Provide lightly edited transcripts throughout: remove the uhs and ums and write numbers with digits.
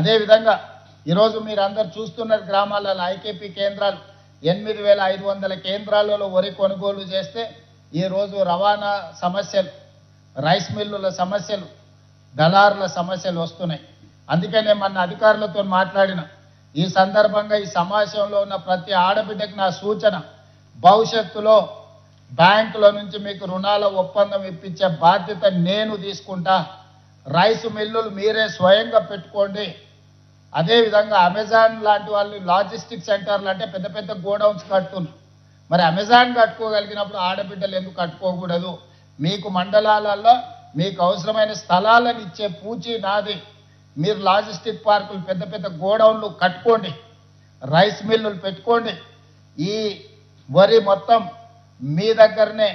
అదేవిధంగా ఈరోజు మీరు అందరు చూస్తున్న గ్రామాలలో ఐకేపీ కేంద్రాలు 8500 కేంద్రాలలో వరి కొనుగోలు చేస్తే ఈరోజు రవాణా సమస్యలు, రైస్ మిల్లుల సమస్యలు, దళారుల సమస్యలు వస్తున్నాయి. అందుకనే మన అధికారులతో మాట్లాడిన ఈ సందర్భంగా ఈ సమావేశంలో ఉన్న ప్రతి ఆడబిడ్డకు నా సూచన, భవిష్యత్తులో బ్యాంకుల నుంచి మీకు రుణాల ఒప్పందం ఇప్పించే బాధ్యత నేను తీసుకుంటా. రైస్ మిల్లులు మీరే స్వయంగా పెట్టుకోండి. అదేవిధంగా అమెజాన్ లాంటి వాళ్ళు లాజిస్టిక్ సెంటర్లు అంటే పెద్ద పెద్ద గోడౌన్స్ కడుతున్నారు. మరి అమెజాన్ కట్టుకోగలిగినప్పుడు ఆడబిడ్డలు ఎందుకు కట్టుకోకూడదు? మీకు మండలాలలో మీకు అవసరమైన స్థలాలను ఇచ్చే పూచి నాది. మీరు లాజిస్టిక్ పార్కులు, పెద్ద పెద్ద గోడౌన్లు కట్టుకోండి, రైస్ మిల్లులు పెట్టుకోండి. ఈ వరి మొత్తం మీ దగ్గరనే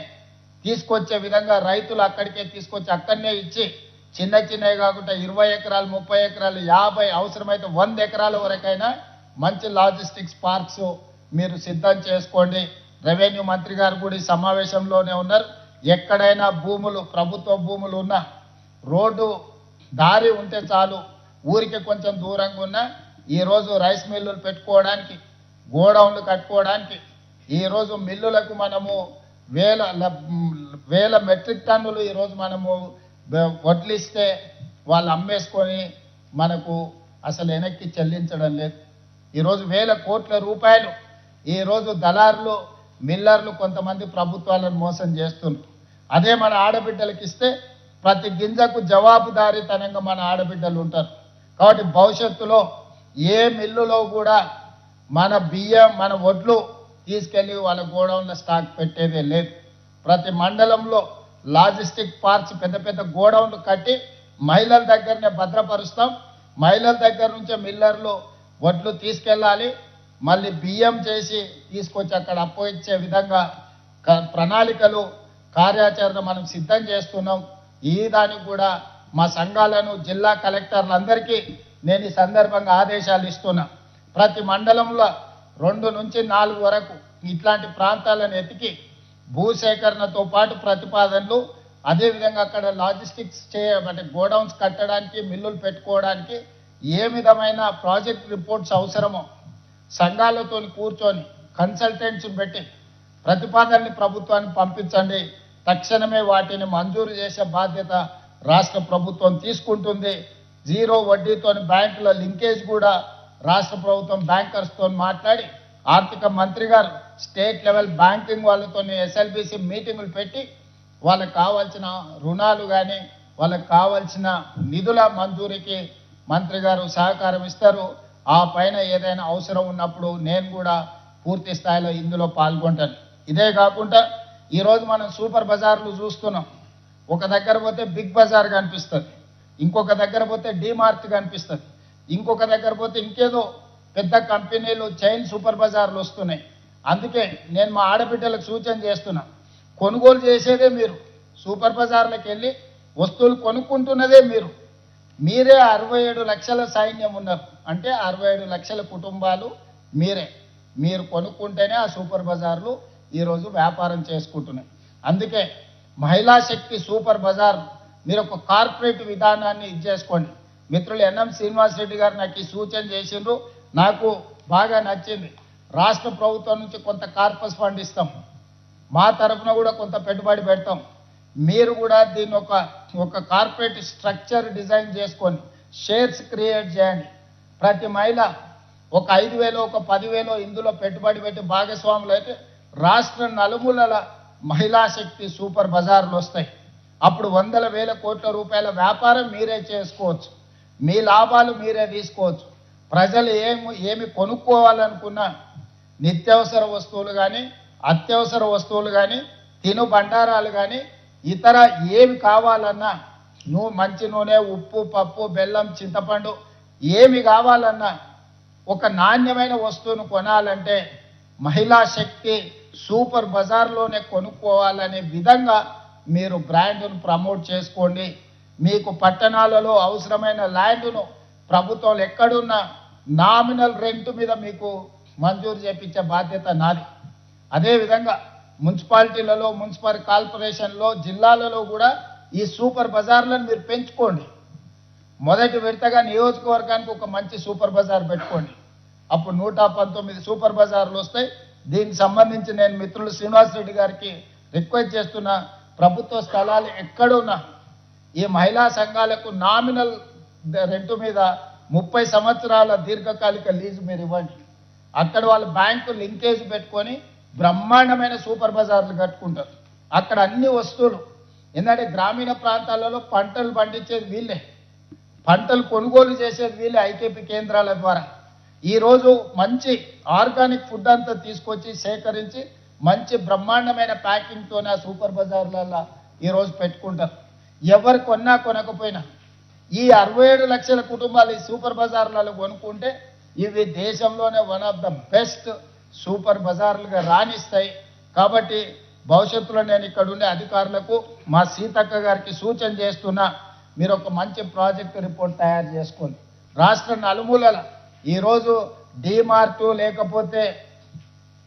తీసుకొచ్చే విధంగా రైతులు అక్కడికే తీసుకొచ్చి అక్కడనే ఇచ్చి, చిన్న చిన్నవి కాకుండా 20 ఎకరాలు, 30 ఎకరాలు, 50, అవసరమైతే 100 ఎకరాల వరకైనా మంచి లాజిస్టిక్స్ పార్క్స్ మీరు సిద్ధం చేసుకోండి. రెవెన్యూ మంత్రి గారు కూడా ఈ సమావేశంలోనే ఉన్నారు. ఎక్కడైనా భూములు, ప్రభుత్వ భూములు ఉన్న రోడ్డు దారి ఉంటే చాలు, ఊరికి కొంచెం దూరంగా ఉన్న ఈరోజు రైస్ మిల్లులు పెట్టుకోవడానికి, గోడౌన్లు కట్టుకోవడానికి, ఈరోజు మిల్లులకు మనము వేల మెట్రిక్ టన్నులు ఈరోజు మనము వడ్లిస్తే వాళ్ళు అమ్మేసుకొని మనకు అసలు వెనక్కి చెల్లించడం లేదు. ఈరోజు వేల కోట్ల రూపాయలు ఈరోజు దళారులు, మిల్లర్లు కొంతమంది ప్రభుత్వాలను మోసం చేస్తున్నారు. అదే మన ఆడబిడ్డలకు ఇస్తే ప్రతి గింజకు జవాబుదారీతనంగా మన ఆడబిడ్డలు ఉంటారు. కాబట్టి భవిష్యత్తులో ఏ మిల్లులో కూడా మన బియ్యం, మన వడ్లు తీసుకెళ్ళి వాళ్ళ గోడౌన్లో స్టాక్ పెట్టేదే లేదు. ప్రతి మండలంలో లాజిస్టిక్ పార్క్స్, పెద్ద పెద్ద గోడౌన్లు కట్టి మహిళల దగ్గరనే భద్రపరుస్తాం. మహిళల దగ్గర నుంచే మిల్లర్లు వడ్లు తీసుకెళ్ళాలి, మళ్ళీ బియ్యం చేసి తీసుకొచ్చి అక్కడ అప్పగించే విధంగా ప్రణాళికలు, కార్యాచరణ మనం సిద్ధం చేస్తున్నాం. ఈ దానికి కూడా మా సంఘాలను, జిల్లా కలెక్టర్లందరికీ నేను ఈ సందర్భంగా ఆదేశాలు ఇస్తున్నా. ప్రతి మండలంలో 2 నుంచి 4 వరకు ఇట్లాంటి ప్రాంతాలను ఎతికి భూసేకరణతో పాటు ప్రతిపాదనలు, అదేవిధంగా అక్కడ లాజిస్టిక్స్ అంటే గోడౌన్స్ కట్టడానికి, మిల్లులు పెట్టుకోవడానికి ఏ విధమైన ప్రాజెక్ట్ రిపోర్ట్స్ అవసరమో సంఘాలతో కూర్చొని కన్సల్టెంట్స్ పెట్టి ప్రతిపాదనని ప్రభుత్వానికి పంపించండి. తక్షణమే వాటిని మంజూరు చేసే బాధ్యత రాష్ట్ర ప్రభుత్వం తీసుకుంటుంది. 0 వడ్డీతో బ్యాంకుల లింకేజ్ కూడా రాష్ట్ర ప్రభుత్వం బ్యాంకర్స్తో మాట్లాడి, ఆర్థిక మంత్రి గారు స్టేట్ లెవెల్ బ్యాంకింగ్ వాళ్ళతో ఎస్ఎల్బిసి మీటింగులు పెట్టి వాళ్ళకి కావాల్సిన రుణాలు కానీ, వాళ్ళకి కావాల్సిన నిధుల మంజూరీకి మంత్రి గారు సహకారం ఇస్తారు. ఆ పైన ఏదైనా అవసరం ఉన్నప్పుడు నేను కూడా పూర్తి స్థాయిలో ఇందులో పాల్గొంటాను. ఇదే కాకుండా ఈరోజు మనం సూపర్ బజార్లు చూస్తున్నాం. ఒక దగ్గర పోతే బిగ్ బజార్ కనిపిస్తుంది, ఇంకొక దగ్గర పోతే డీమార్ట్ కనిపిస్తుంది, ఇంకొక దగ్గర పోతే ఇంకేదో పెద్ద కంపెనీలు, చైన్ సూపర్ బజార్లు వస్తున్నాయి. అందుకే నేను మా ఆడబిడ్డలకు సూచన చేస్తున్నా, కొనుగోలు చేసేదే మీరు, సూపర్ బజార్లకు వెళ్ళి వస్తువులు కొనుక్కుంటున్నదే మీరు. మీరే 67 లక్షల సైన్యం ఉన్నారు అంటే 67 లక్షల కుటుంబాలు మీరు కొనుక్కుంటేనే ఆ సూపర్ బజార్లు ఈరోజు వ్యాపారం చేసుకుంటున్నాయి. అందుకే మహిళా శక్తి సూపర్ బజార్ మీరు ఒక కార్పొరేట్ విధానాన్ని చేసుకోండి. మిత్రులు ఎన్ఎం శ్రీనివాస్ రెడ్డి గారు నాకు ఈ సూచన చేసిండ్రు, నాకు బాగా నచ్చింది. రాష్ట్ర ప్రభుత్వం నుంచి కొంత కార్పస్ ఫండ్ ఇస్తాం, మా తరఫున కూడా కొంత పెట్టుబడి పెడతాం. మీరు కూడా దీన్ని ఒక కార్పొరేట్ స్ట్రక్చర్ డిజైన్ చేసుకొని షేర్స్ క్రియేట్ చేయండి. ప్రతి మహిళ ఒక 5,000 ఒక 10,000 ఇందులో పెట్టుబడి పెట్టి భాగస్వాములు అయితే రాష్ట్ర నలుమూలల మహిళా శక్తి సూపర్ బజార్లు వస్తాయి. అప్పుడు వందల వేల కోట్ల రూపాయల వ్యాపారం మీరే చేసుకోవచ్చు, మీ లాభాలు మీరే తీసుకోవచ్చు. ప్రజలు ఏమి కొనుక్కోవాలనుకున్నా నిత్యావసర వస్తువులు కానీ, అత్యవసర వస్తువులు కానీ, తిను బండారాలు కానీ, ఇతర ఏమి కావాలన్నా, మంచి నూనె, ఉప్పు, పప్పు, బెల్లం, చింతపండు ఏమి కావాలన్నా ఒక నాణ్యమైన వస్తువును కొనాలంటే మహిళా శక్తి సూపర్ బజార్లోనే కొనుక్కోవాలనే విధంగా మీరు బ్రాండ్ను ప్రమోట్ చేసుకోండి. మీకు పట్టణాలలో అవసరమైన ల్యాండ్ను ప్రభుత్వం ఎక్కడున్న నామినల్ రెంట్ మీద మీకు మంజూరు చేపించే బాధ్యత నాది. అదేవిధంగా మున్సిపాలిటీలలో, మున్సిపల్ కార్పొరేషన్లో, జిల్లాలలో కూడా ఈ సూపర్ బజార్లను మీరు పెంచుకోండి. మొదటి విడతగా నియోజకవర్గానికి ఒక మంచి సూపర్ బజార్ పెట్టుకోండి. అప్పుడు 119 సూపర్ బజార్లు వస్తాయి. దీనికి సంబంధించి నేను మిత్రులు శ్రీనివాస్ రెడ్డి గారికి రిక్వెస్ట్ చేస్తున్నా, ప్రభుత్వ స్థలాలు ఎక్కడున్నా ఈ మహిళా సంఘాలకు నామినల్ రెంటు మీద 30 సంవత్సరాల దీర్ఘకాలిక లీజు మీరు ఇవ్వండి. అక్కడ వాళ్ళు బ్యాంకు లింకేజ్ పెట్టుకొని బ్రహ్మాండమైన సూపర్ బజార్లు కట్టుకుంటారు. అక్కడ అన్ని వస్తువులు, ఎందుకంటే గ్రామీణ ప్రాంతాలలో పంటలు పండించేది వీళ్ళే, పంటలు కొనుగోలు చేసేది వీళ్ళే ఐకేపీ కేంద్రాల ద్వారా. ఈరోజు మంచి ఆర్గానిక్ ఫుడ్ అంతా తీసుకొచ్చి సేకరించి మంచి బ్రహ్మాండమైన ప్యాకింగ్తోనే ఆ సూపర్ బజార్లలో ఈరోజు పెట్టుకుంటారు. ఎవరు కొన్నా కొనకపోయినా ఈ 67 లక్షల కుటుంబాలు ఈ సూపర్ బజార్లలో కొనుక్కుంటే ఇవి దేశంలోనే one of the best super బజార్లుగా రాణిస్తాయి. కాబట్టి భవిష్యత్తులో నేను ఇక్కడ ఉండే అధికారులకు మా సీతక్క గారికి సూచన చేస్తున్నా, మీరు ఒక మంచి ప్రాజెక్ట్ రిపోర్ట్ తయారు చేసుకోండి. రాష్ట్ర నలుమూలల ఈరోజు డీమార్టు లేకపోతే